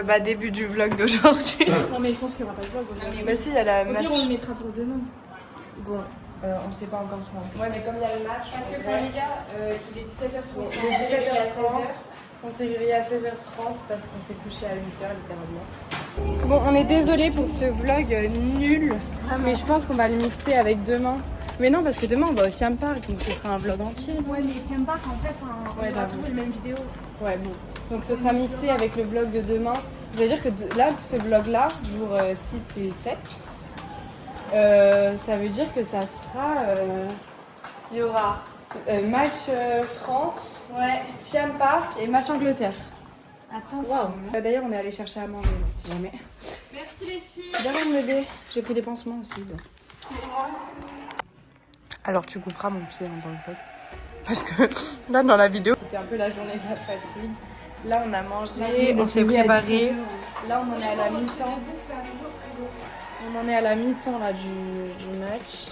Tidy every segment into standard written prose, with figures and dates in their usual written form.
Bah début du vlog d'aujourd'hui. Non mais je pense qu'il n'y aura pas de vlog aujourd'hui. Bah si, il y a la Au match. pire, on le mettra pour demain. Bon, on sait pas encore ce qu'on. Ouais, mais comme il y a le match. Parce que les gars, il est 17h30. Bon, il est 17h30. On s'est réveillé à 16h30 parce qu'on s'est couché à 8h littéralement. Bon, on est désolé pour ce vlog nul. Mais je pense qu'on va le mixer avec demain. Mais non, parce que demain on va au Siam Park, donc ce sera un vlog entier. Ouais, mais Siam Park, en fait, on aura tous les mêmes vidéos. Ouais, bon. Donc ce sera mixé avec le vlog de demain. C'est-à-dire que là, ce vlog-là, jour 6 et 7, ça veut dire que ça sera... il y aura match France, Ouais. Siam Park et match Angleterre. Attention. Wow. D'ailleurs, on est allé chercher à manger, si jamais. Merci les filles. D'ailleurs, me bébé, j'ai pris des pansements aussi. Donc. Alors, tu couperas mon pied dans le vlog. Parce que là, dans la vidéo, c'était un peu la journée de la fatigue. Là, on a mangé, on s'est préparé. Là, on en est à la mi-temps. On en est à la mi-temps là, du match.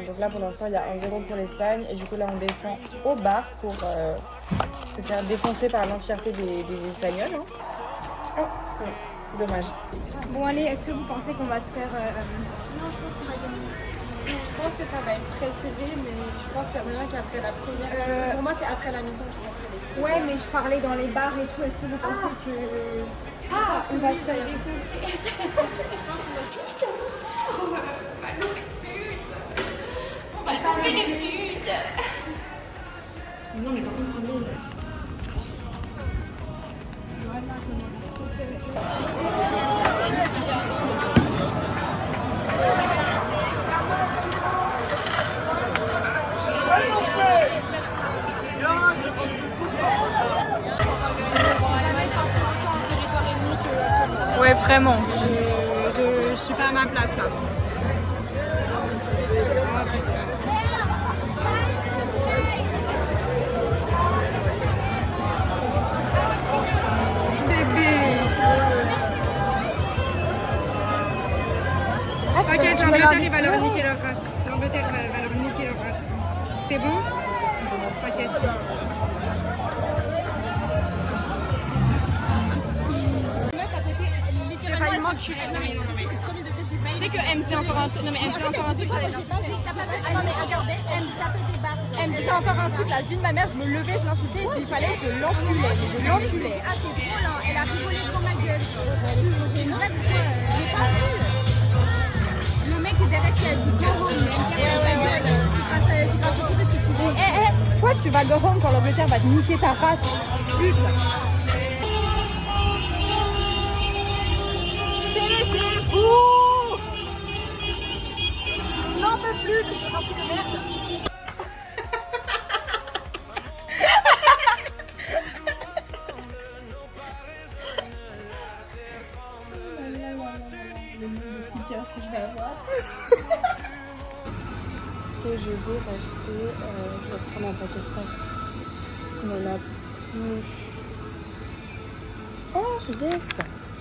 Donc là, pour l'instant, il y a 1-0 pour l'Espagne. Et du coup, là, on descend au bar pour se faire défoncer par l'entièreté des Espagnols. Hein. Oh, oui. Dommage. Bon, allez, est-ce que vous pensez qu'on va se faire... Non, je pense qu'on va gagner. Je pense que ça va être très serré, mais je pense qu'il y a moyen qu'après la première... Pour moi, c'est après la mi-temps qu'il va se serrer. Ouais, mais je parlais dans les bars et tout. Est-ce que vous pensez que... Ah, on va se faire... On va trouver les buts. Non, mais par contre, Ouais, vraiment. Je suis pas à ma place là. T'inquiète, l'Angleterre il va leur niquer leur race. L'Angleterre va leur niquer leur race. C'est bon? T'inquiète. J'ai failli m'enculer. Non mais tu sais que premier degré j'ai failli. Tu sais que MC encore un truc. Non mais MC encore un truc. J'allais non mais regardez, MC tapait des barres. Elle me disait encore un truc, la vie de ma mère, je me levais, je l'insultais, et s'il fallait, je l'enculais. Je l'enculais. Ah c'est drôle hein, elle a rigolé trop ma gueule. J'ai une vraie j'ai pas vu. Le mec derrière qui a dit go home, mais elle me ta gueule. C'est grâce à tout ce que tu veux. Toi, tu vas go home quand l'Angleterre va te niquer ta race. Putain. N'en peux plus, c'est un truc de merde. Et je vais racheter, je vais prendre un paquet de pâtes aussi. Parce qu'on en a plus. Oh yes!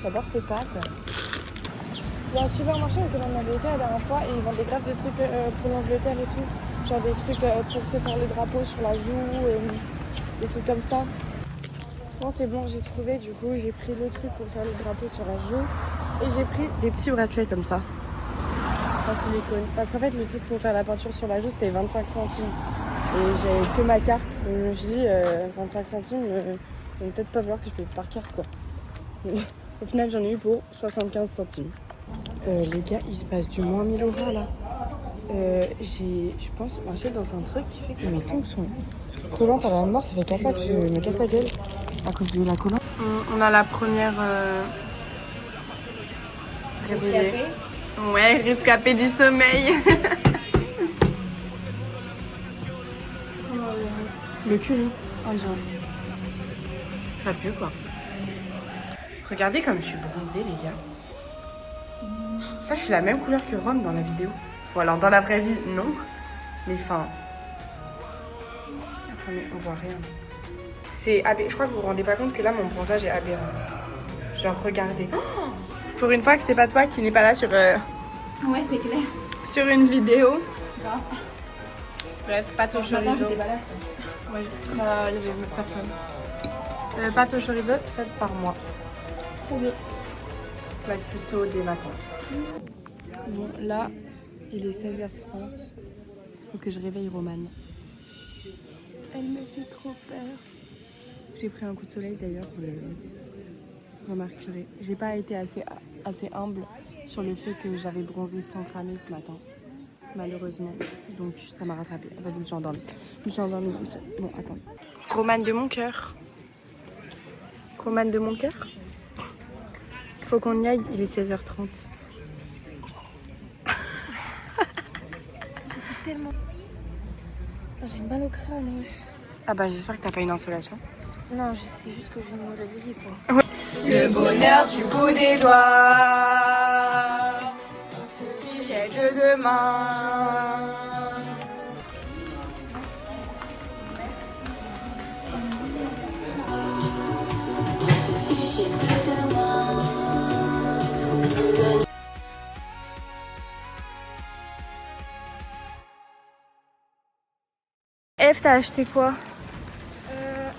J'adore ces pâtes. Il y a un supermarché auquel on avait été la dernière fois et ils vendent des graves de trucs pour l'Angleterre et tout. Genre des trucs pour se faire le drapeau sur la joue, des trucs comme ça. Bon c'est bon, j'ai trouvé, du coup j'ai pris le truc pour faire le drapeau sur la joue. Et j'ai pris des petits bracelets comme ça. En silicone. Parce qu'en fait le truc pour faire la peinture sur la joue c'était 25 centimes. Et j'avais que ma carte, donc je me suis dit 25 centimes, ils vont peut-être pas voir que je paye par carte quoi. Au final j'en ai eu pour 75 centimes. Les gars, il se passe du moins 1000 € là. J'ai, je pense, marché dans un truc qui fait que mes tongs sont collantes à la mort. Ça fait 4 fois que je me casse la gueule à cause de la collante. On a la première réveillée. Ouais, rescapée du sommeil. Le cul, on dirait. Ça pue quoi. Regardez comme je suis bronzée les gars. Là, je suis la même couleur que Rome dans la vidéo. Bon, alors dans la vraie vie, non. Mais enfin... Attendez, on voit rien. C'est aberrant. Je crois que vous vous rendez pas compte que là, mon bronzage est aberrant. Genre, regardez. Oh, pour une fois que c'est pas toi qui n'est pas là sur... Ouais, c'est clair. Sur une vidéo. Grave. Bref, pas ton chorizo. J'étais pas là. Ouais, il y avait personne. Pâte au chorizo faite par moi. Trop bien. Ça va être plutôt des vacances. Bon, là, il est 16h30. Faut que je réveille Romane. Elle me fait trop peur. J'ai pris un coup de soleil d'ailleurs, vous remarquerez. J'ai pas été assez humble sur le fait que j'avais bronzé sans cramer ce matin. Malheureusement. Donc ça m'a rattrapée. Enfin, je me suis endormie. Bon, attends. Romane de mon cœur. Romane de mon cœur. Faut qu'on y aille, il est 16h30. Tellement. J'ai mal au crâne, wesh. Ah bah j'espère que t'as pas une insolation. Non, c'est juste que je viens de me réveiller quoi. Ouais. Le bonheur du bout des doigts. On se fichait de demain. Eve, t'as acheté quoi?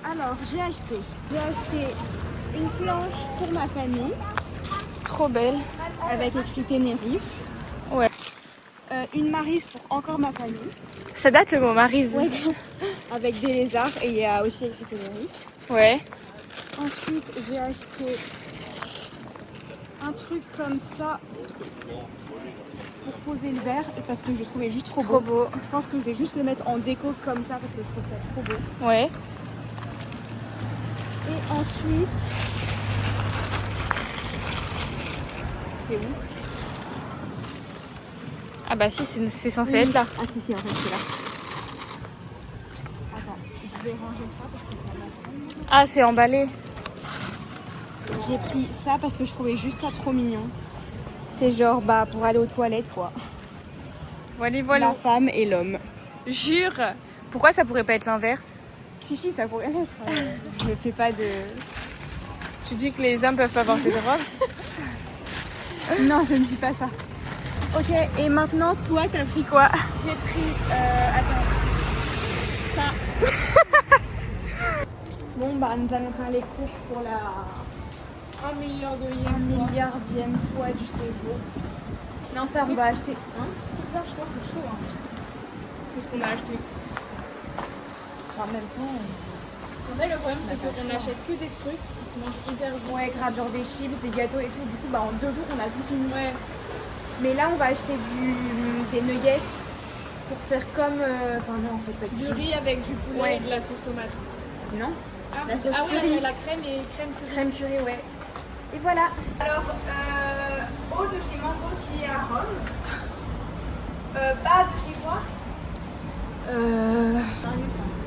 Alors, j'ai acheté une planche pour ma famille. Trop belle. Avec écrit Tenerife. Ouais. Une maryse pour encore ma famille. Ça date le mot maryse. Ouais. Avec des lézards et il y a aussi écrit Tenerife. Ouais. Ensuite, j'ai acheté un truc comme ça pour poser le verre parce que je trouvais juste trop beau. Je pense que je vais juste le mettre en déco comme ça parce que je trouve ça trop beau. Ouais. Et ensuite, c'est où? Ah bah si, c'est censé être là. Ah si, en fait c'est là. Attends, je vais ranger ça parce que ça m'a... Ah, c'est emballé. J'ai pris ça parce que je trouvais juste ça trop mignon. C'est genre pour aller aux toilettes quoi. Voilà. La femme et l'homme. Jure. Pourquoi ça pourrait pas être l'inverse? Si, ça pourrait être. Je me fais pas de... Tu dis que les hommes peuvent pas porter de robe? Non, je ne dis pas ça. Ok, et maintenant, toi, t'as pris quoi? J'ai pris... attends. Ça. Bon, nous allons faire les courses pour la... 1 milliardième fois du séjour. Non, ça, on va acheter... Hein? Ça, je pense que c'est chaud. Hein. Tout ce qu'on a acheté. En même temps... En fait, le problème, c'est qu'on n'achète que des trucs qui se mangent hyper vite. Ouais, grave, genre des chips, des gâteaux et tout. Du coup, en 2 jours, on a tout fini. Ouais. Mais là, on va acheter des nuggets pour faire comme... Enfin, non, en fait, pas Du riz avec du poulet et de la sauce tomate. Non. La sauce oui, curry. la crème et crème curry. Crème curry, ouais. Et voilà. Alors, eau de chez Mango qui est à Rome. Bas de chez quoi?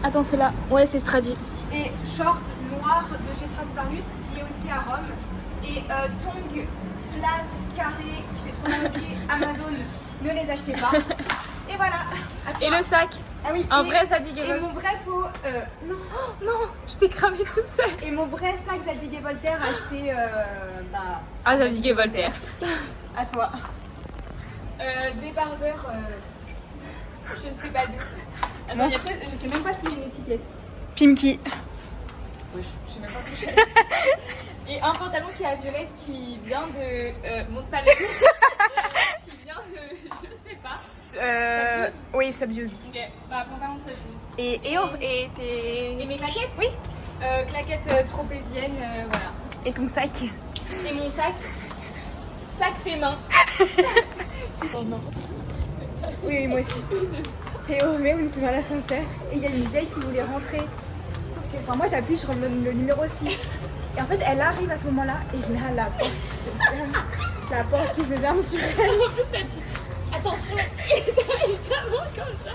Attends, c'est là. Ouais, c'est Stradi. Et short noir de chez Stradivarius qui est aussi à Rome. Et tongs flat, carré, qui fait trop mal aux pieds, Amazon, ne les achetez pas. Et voilà. Et le sac. Ah oui, un vrai Zadig et Voltaire. Et mon vrai faux... non. Oh, non, je t'ai cramé toute seule. Et mon vrai sac Zadig et Voltaire acheté... Ah, Zadig et Voltaire. À toi. Débardeur, je ne sais pas d'où. Attends, je sais même pas s'il y a une étiquette. Pimki. Ouais, je sais même pas plus cher. Et un pantalon qui est à violette qui vient de Montpellier. Qui vient de... je sais pas. Oui, Sabiouse. Ok, bah pantalon de Sabiouse. Et mes claquettes? Oui. Claquettes tropéziennes, voilà. Et ton sac? Et mon sac fait main. Oh non. Oui, moi aussi. Et au mai, on était dans l'ascenseur et il y a une vieille qui voulait rentrer. Enfin, moi, j'appuie sur le numéro 6. Et en fait, elle arrive à ce moment-là et je mets la porte qui se ferme. La porte qui se ferme sur elle. En plus, t'as dit attention, évidemment comme ça.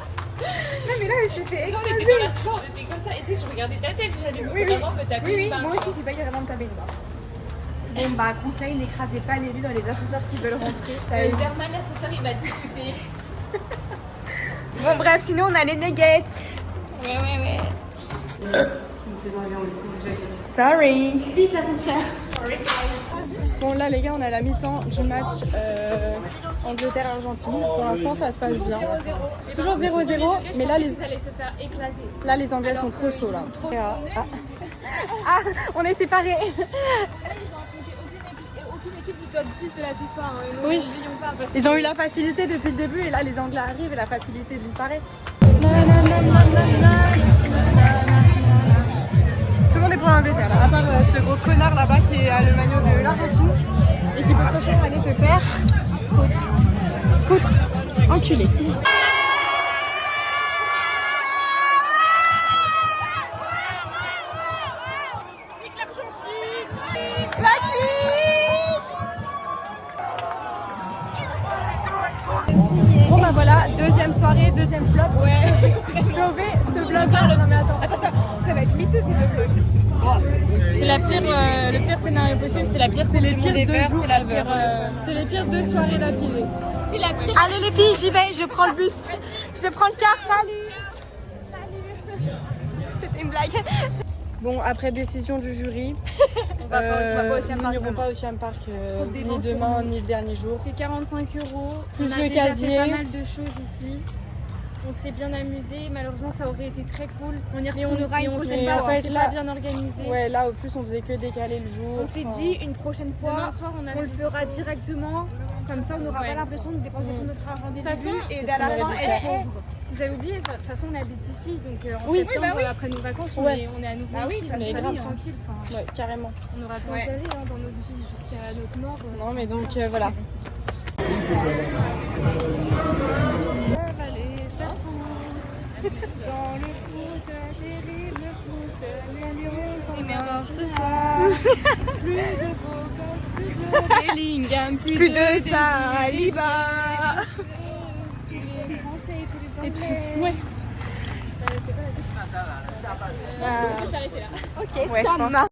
Non, mais là, elle s'est fait Quand on écraser. était dans l'ascenseur, on était comme ça. Et tu sais, je regardais ta tête, j'allais vraiment me taper. Oui, moi aussi, j'ai pas eu vraiment de taper une barre. Bon, conseil, n'écrasez pas les vues dans les ascenseurs qui veulent rentrer. Zerman, l'ascenseur, il m'a dit écoutez. Bon, bref, sinon, on a les nuggets. Ouais. Sorry. Vite l'ascenseur. Bon là les gars, on est à la mi-temps du match Angleterre-Argentine. Pour l'instant ça se passe bien. Toujours 0-0, mais là les... Vous allez se faire éclater. Là les Anglais sont trop chauds là. Ah, on est séparés. Là, ils ont affronté aucune équipe du top 10 de la FIFA. Hein. Oui. N'oublions pas. Parce Ils ont eu la facilité depuis le début et là les Anglais arrivent et la facilité disparaît. Tout le monde est pour l'Angleterre, là, à part ce gros connard là-bas qui a le maillot de l'Argentine et qui peut franchement aller se faire foutre, enculé. Bon bah voilà, deuxième soirée, deuxième flop. Ouais. Ce vlog. Non mais attends, ça va être miteux ces deux vlogs. C'est la pire, le pire scénario possible, c'est la pire C'est les pires deux verts, jours. c'est la pire. C'est les pires deux soirées d'affilée. C'est la pire. Allez les filles, j'y vais, je prends le bus. Je prends le car, salut. C'était une blague. Bon, après décision du jury, On va pas au Ocean nous Park n'irons demain. pas au Ocean Park Trop de ni dépenses demain pour nous. ni le dernier jour. C'est 45 €. Plus On a le déjà casier. fait pas mal de choses ici. On s'est bien amusé. Malheureusement, ça aurait été très cool. On y retournera une prochaine Mais fois. en fait, C'est là- pas bien organisé. Ouais, là au plus on faisait que décaler le jour. On s'est Enfin, dit une prochaine fois, Demain soir, on a on le fera directement, comme ça on n'aura Ouais. pas l'impression de dépenser tout notre argent dès De le toute début façon, et c'est à ce qu'on la fin aurait dû être faire. pauvre. Vous avez oublié, de toute façon, on habite ici. Donc en Oui. septembre, Oui, bah oui. après nos vacances, Ouais. on est à nouveau Bah oui, ici. ça, Donc, c'est ça, grave. tranquille. Enfin, Ouais, carrément. on aura le temps Ouais. d'y aller dans notre vie jusqu'à notre mort. Non mais donc voilà. Bellingham, Plus de Saliba. et tout. Ouais. Ouais, ça marche.